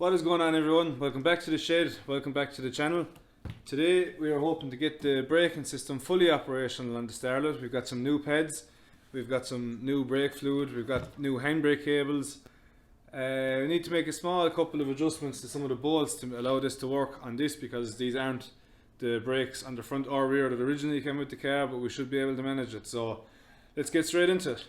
What is going on, everyone? Welcome back to the shed, welcome back to the channel. Today we are hoping to get the braking system fully operational on the starlet. We've got some new pads, we've got some new brake fluid, we've got new handbrake cables. We need to make a small couple of adjustments to some of the bolts to allow this to work on this, because these aren't the brakes on the front or rear that originally came with the car, but we should be able to manage it. So let's get straight into it.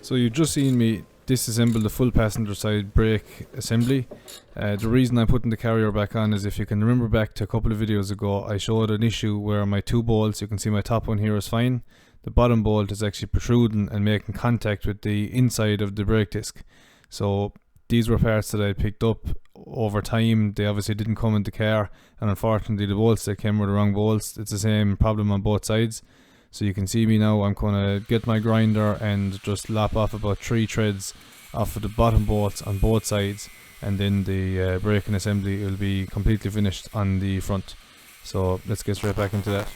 So you've just seen me disassemble the full passenger side brake assembly. The reason I'm putting the carrier back on is, if you can remember back to a couple of videos ago, I showed an issue where my two bolts, you can see my top one here is fine, the bottom bolt is actually protruding and making contact with the inside of the brake disc. So these were parts that I picked up over time. They obviously didn't come in the car, and unfortunately the bolts that came were the wrong bolts. It's the same problem on both sides. So you can see me now, I'm going to get my grinder and just lop off about 3 threads off of the bottom bolts on both sides, and then the braking assembly will be completely finished on the front. So let's get straight back into that.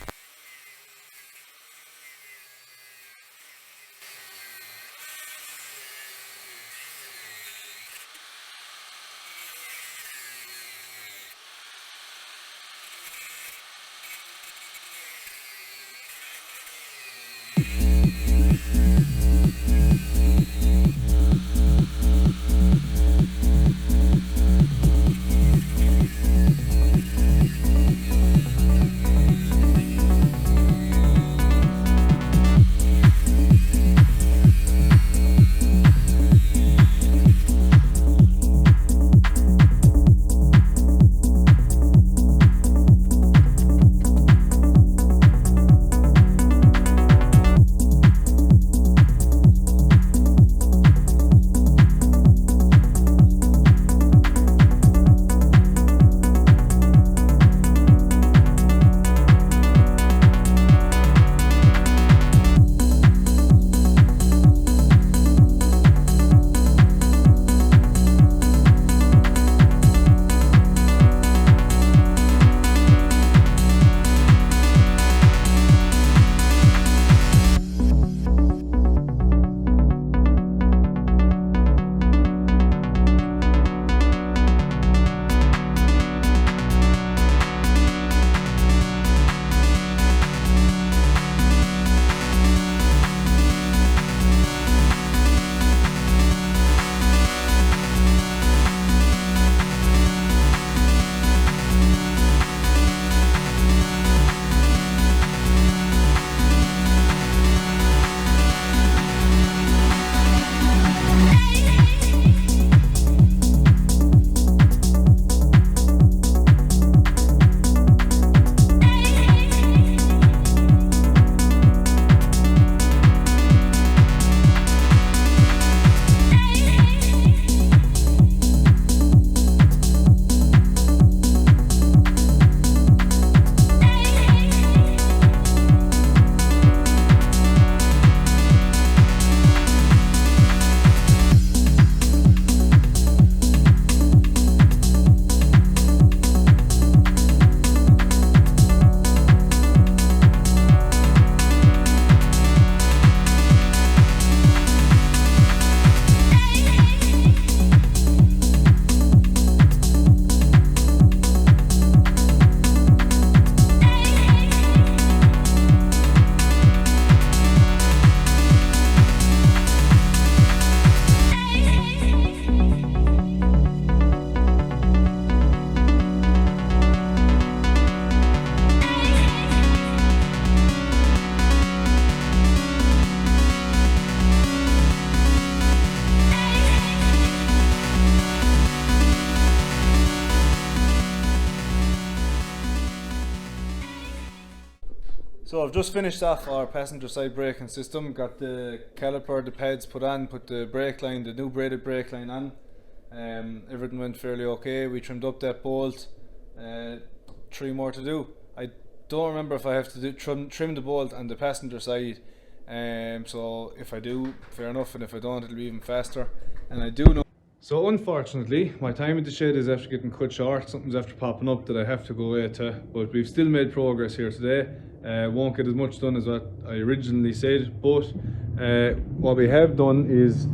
So I've just finished off our passenger side braking system, got the caliper, the pads put on, put the brake line, the new braided brake line on. Everything went fairly okay. We trimmed up that bolt, 3 more to do. I don't remember if I have to trim the bolt on the passenger side, so if I do, fair enough, and if I don't, it'll be even faster. And I do know. So unfortunately, my time in the shed is after getting cut short. Something's after popping up that I have to go away to, but we've still made progress here today. Won't get as much done as what I originally said, but what we have done is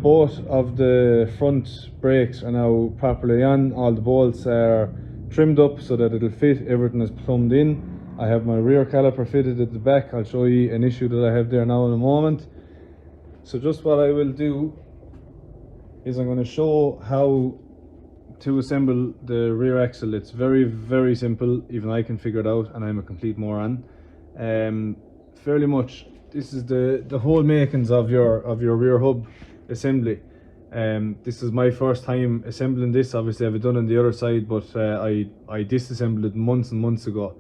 both of the front brakes are now properly on. All the bolts are trimmed up so that it'll fit. Everything is plumbed in. I have my rear caliper fitted at the back. I'll show you an issue that I have there now in a moment. So just what I will do is I'm going to show how to assemble the rear axle. It's very, very simple. Even I can figure it out, and I'm a complete moron. Fairly much, this is the whole makings of your rear hub assembly. This is my first time assembling this. Obviously I've done on the other side, but I disassembled it months and months ago.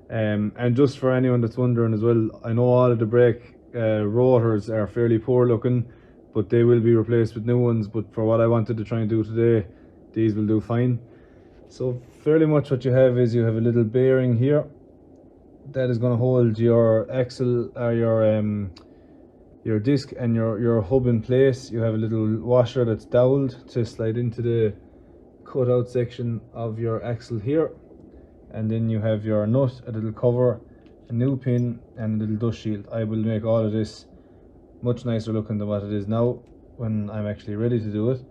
And just for anyone that's wondering as well, I know all of the brake rotors are fairly poor looking, but they will be replaced with new ones. But for what I wanted to try and do today, these will do fine. So fairly much what you have is you have a little bearing here that is going to hold your axle or your disc and your hub in place. You have a little washer that's doweled to slide into the cutout section of your axle here, and then you have your nut, a little cover, a new pin, and a little dust shield. I will make all of this much nicer looking than what it is now when I'm actually ready to do it.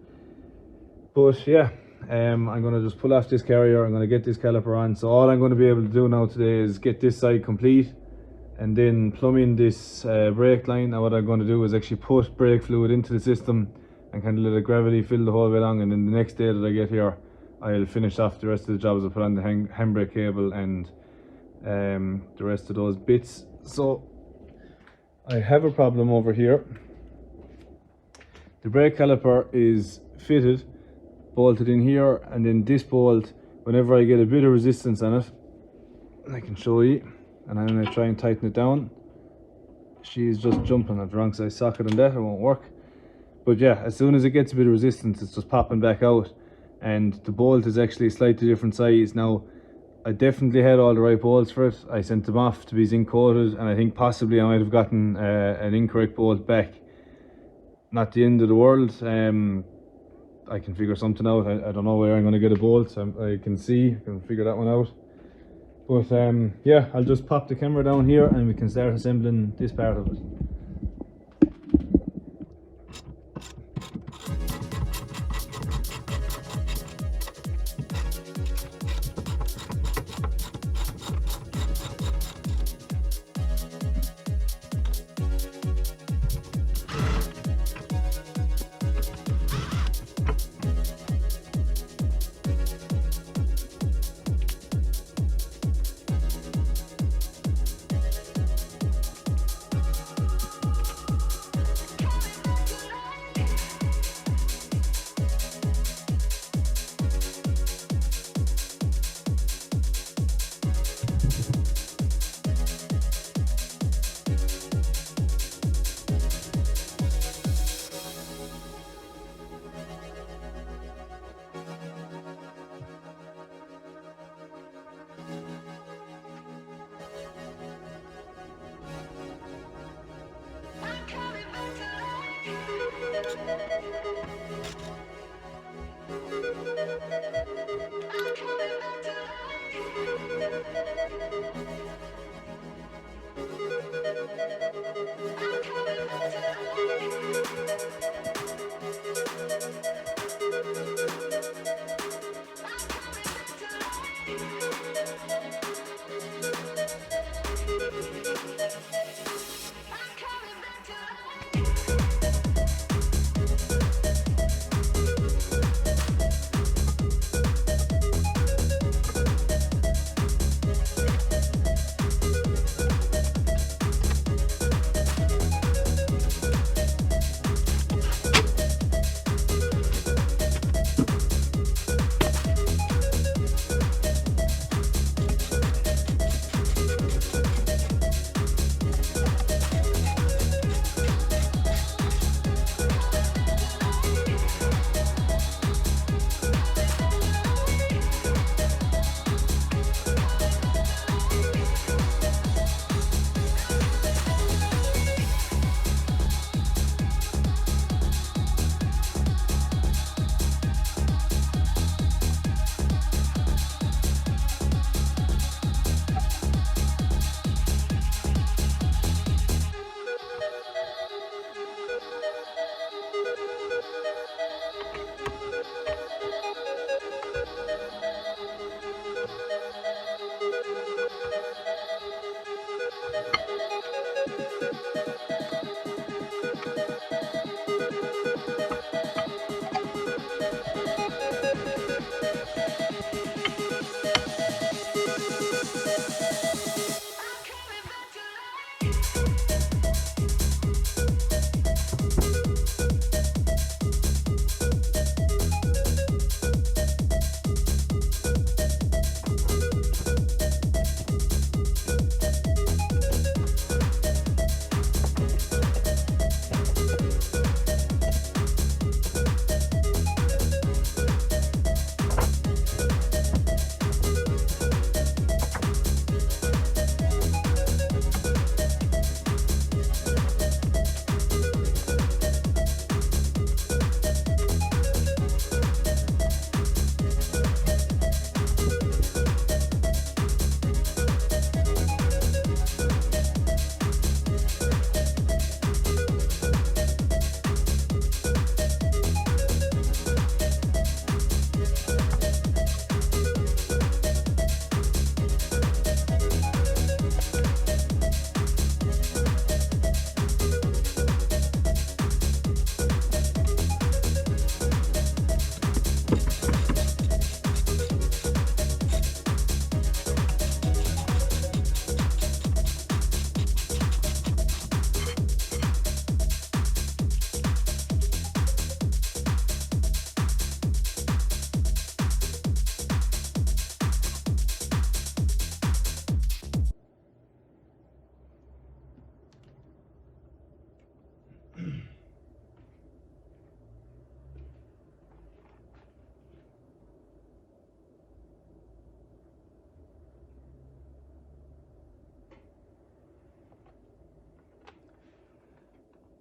But yeah, I'm going to just pull off this carrier. I'm going to get this caliper on. So all I'm going to be able to do now today is get this side complete and then plumb in this brake line. Now what I'm going to do is actually put brake fluid into the system and kind of let the gravity fill the whole way along, and then the next day that I get here I'll finish off the rest of the jobs. I'll put on the handbrake cable and the rest of those bits. So I have a problem over here. The brake caliper is fitted, bolted in here, and then this bolt, whenever I get a bit of resistance on it, I can show you, and I'm going to try and tighten it down. She's just jumping at the wrong size socket, and that it won't work. But yeah, as soon as it gets a bit of resistance, it's just popping back out, and the bolt is actually a slightly different size. Now I definitely had all the right bolts for it. I sent them off to be zinc coated, and I think possibly I might have gotten an incorrect bolt back. Not the end of the world. I can figure something out. I don't know where I'm going to get a bolt. I can figure that one out. But yeah, I'll just pop the camera down here and we can start assembling this part of it.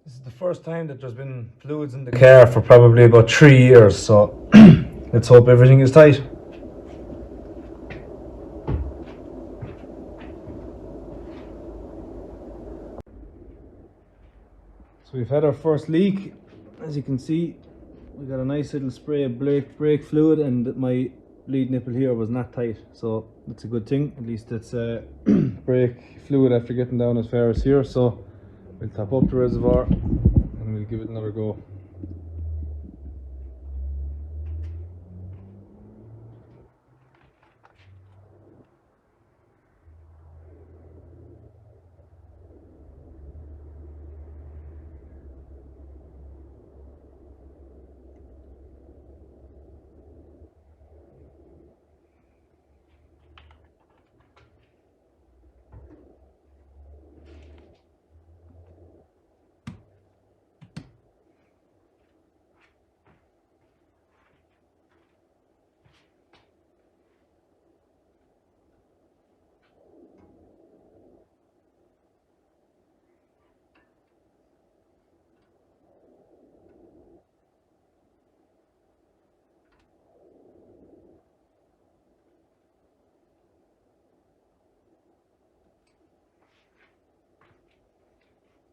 This is the first time that there's been fluids in the car for probably about 3 years, so let's hope everything is tight. So we've had our first leak. As you can see, we got a nice little spray of brake fluid, and my lead nipple here was not tight, so that's a good thing. At least it's brake fluid after getting down as far as here. So we'll top up the reservoir and we'll give it another go.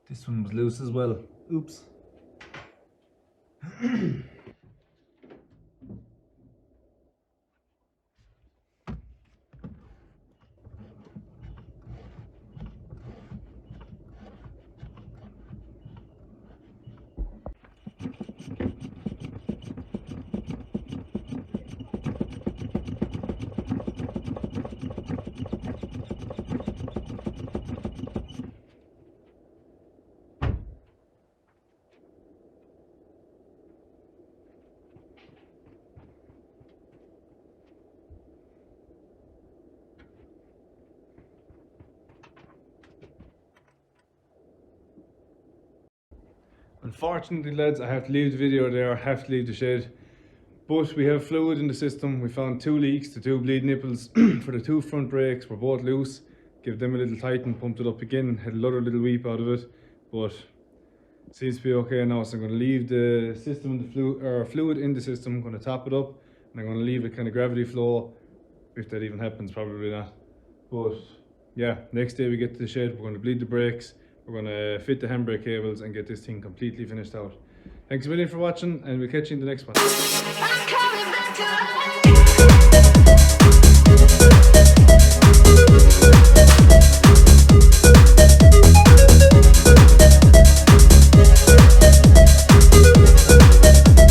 This one was loose as well. Oops. Unfortunately, lads, I have to leave the video there. I have to leave the shed. But we have fluid in the system. We found 2 leaks, the 2 bleed nipples for the 2 front brakes were both loose. Give them a little tighten, pumped it up again, had another little weep out of it, but it seems to be okay now. So I'm going to leave the system, fluid in the system. I'm going to top it up, and I'm going to leave it kind of gravity flow. If that even happens, probably not. But yeah, next day we get to the shed, we're going to bleed the brakes. We're going to fit the handbrake cables and get this thing completely finished out. Thanks a million for watching, and we'll catch you in the next one.